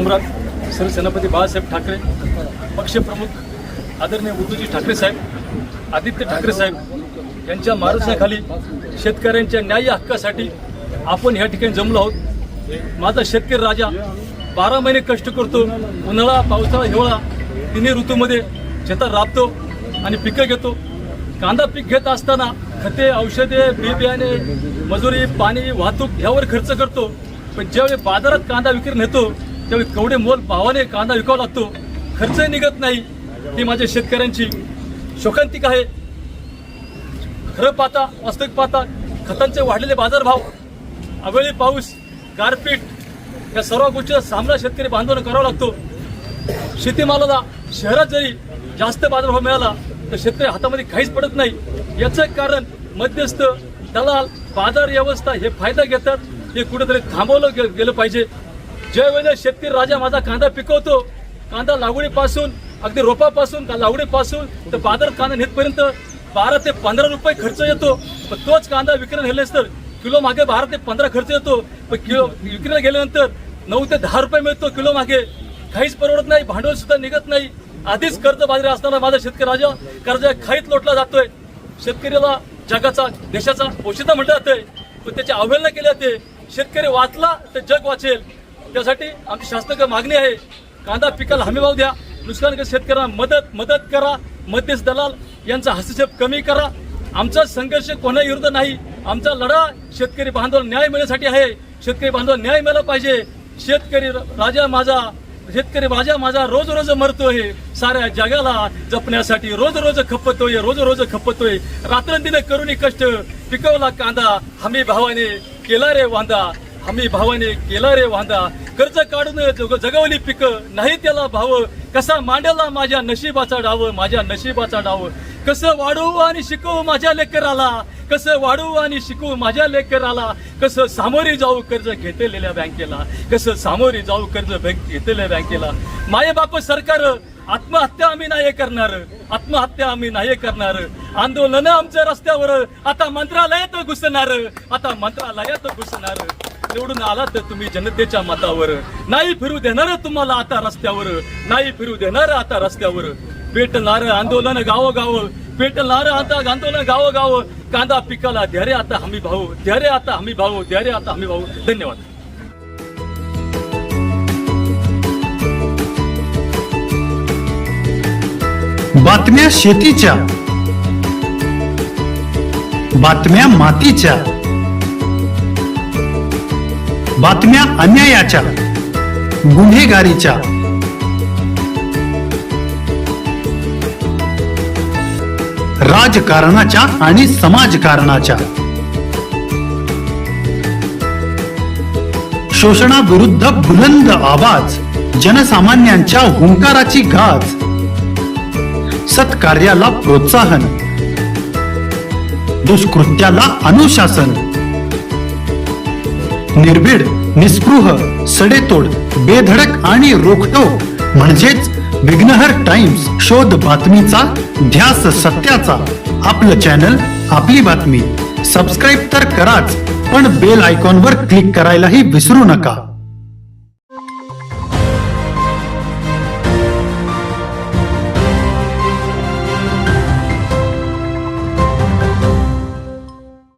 सम्राट सरसेनापती बाळासाहेब ठाकरे, पक्षप्रमुख आदरणीय उद्धवजी ठाकरे साहेब, आदित्य ठाकरे साहेब यांच्या मार्गदर्शनाखाली शेतकऱ्यांच्या न्याय्य हक्कासाठी आपण या ठिकाणी जमलो आहोत। माझा शेतकरी राजा 12 महिने कष्ट करतो, उन्हाळा पावसाळा हिवाळा तिन्ही ऋतूमध्ये शेतात राबतो आणि पिकं घेतो। कांदा पीक घेत असताना खते, औषधे, बी बियाणे, मजुरी, पाणी, वाहतूक यावर खर्च करतो, पण ज्यावेळी बाजारात कांदा विक्री नेतो त्यावेळी केवढे मोल भावाने कांदा विकावा लागतो, खर्चही निघत नाही। ही माझ्या शेतकऱ्यांची शोकांतिक आहे। खरं पाहता, वास्तविक पाहता खतांचे वाढलेले बाजारभाव, अवेळी पाऊस, गारपीट या सर्व गोष्टीचा सामना शेतकरी बांधवांना करावा लागतो। शेतीमालाला शहरात जरी जास्त बाजारभाव मिळाला तर शेतकरी हातामध्ये काहीच पडत नाही। याचं कारण मध्यस्थ, दलाल, बाजार व्यवस्था हे फायदा घेतात, हे कुठेतरी थांबवलं गेलं पाहिजे। ज्या वेळेला शेतकरी राजा माझा कांदा पिकवतो, कांदा लागवडीपासून अगदी रोपापासून लागवडीपासून तर बाजारात कांदा नेतपर्यंत 12 ते 15 रुपये खर्च येतो, पण तोच कांदा विक्रीला नेलेस तर किलो मागे 12 ते 15 खर्च येतो, पण किलो विक्रीला गेल्यानंतर 9 ते 10 रुपये मिळतो किलो मागे। काहीच परवडत नाही, भांडवल सुद्धा निघत नाही। आधीच कर्ज बाजारी असताना माझा शेतकरी राजा कर्ज खाईत लोटला जातोय। शेतकऱ्याला जगाचा, देशाचा पोशिंदा म्हटलं जातंय, पण त्याची अवहेलना केली जाते। शेतकरी वाचला तर जग वाचेल, त्यासाठी आमची शासनाकडे मागणी आहे, कांदा पिकाला हमीभाव द्या, नुकसानग्रस्त शेतकऱ्यांना मदत करा, मध्यस्थ दलाल यांचा हस्तक्षेप कमी करा। आमचा संघर्ष कोणा विरुद्ध नाही, आमचा लढा शेतकरी बांधव न्याय मिळण्यासाठी आहे। शेतकरी बांधव न्याय मिळाला पाहिजे। शेतकरी राजा माझा रोज रोज मरतोय, साऱ्या जगाला जपण्यासाठी रोज रोज खपतोय, रात्रंदिन करूनी कष्ट पिकवला कांदा, हमी भावाने केला रे वांदा, कर्ज काढून जगवली पिकं, नाही त्याला भाव, कसा मांडला माझ्या नशिबाचा डाव, कसं वाढवू आणि शिकवू माझ्या लेकराला, कसं सामोरी जाऊ कर्ज घेतलेल्या बँकेला, माये बाप सरकार आत्महत्या आम्ही नाही करणार, आंदोलन आमच्या रस्त्यावर, आता मंत्रालयात घुसणार, निवडून आला तर तुम्ही जनतेच्या मतावर, नाही फिरू देणार तुम्हाला आता रस्त्यावर, पेटणार आंदोलन गावोगाव, कांदा पिकाला द्यारे आता हमी भाऊ, धन्यवाद। बातम्या शेतीच्या, बातम्या मातीच्या, बातम्या अन्यायाच्या, गुन्हेगारीच्या, राजकारणाच्या आणि समाजकारणाच्या, शोषणाविरुद्ध बुलंद आवाज, जनसामान्यांच्या हुंकाराची गाज, सत्कार्याला प्रोत्साहन, दुष्कृत्याला अनुशासन, निर्भीड, निस्पृह, सडेतोड, बेधडक आणि रोखठोक म्हणजेच विघ्नहर टाइम्स, शोध बातमीचा, ध्यास सत्याचा। आपलं चॅनल, आपली बातमी। सबस्क्राईब तर कराच, पण बेल आयकॉनवर क्लिक करायलाही विसरू नका।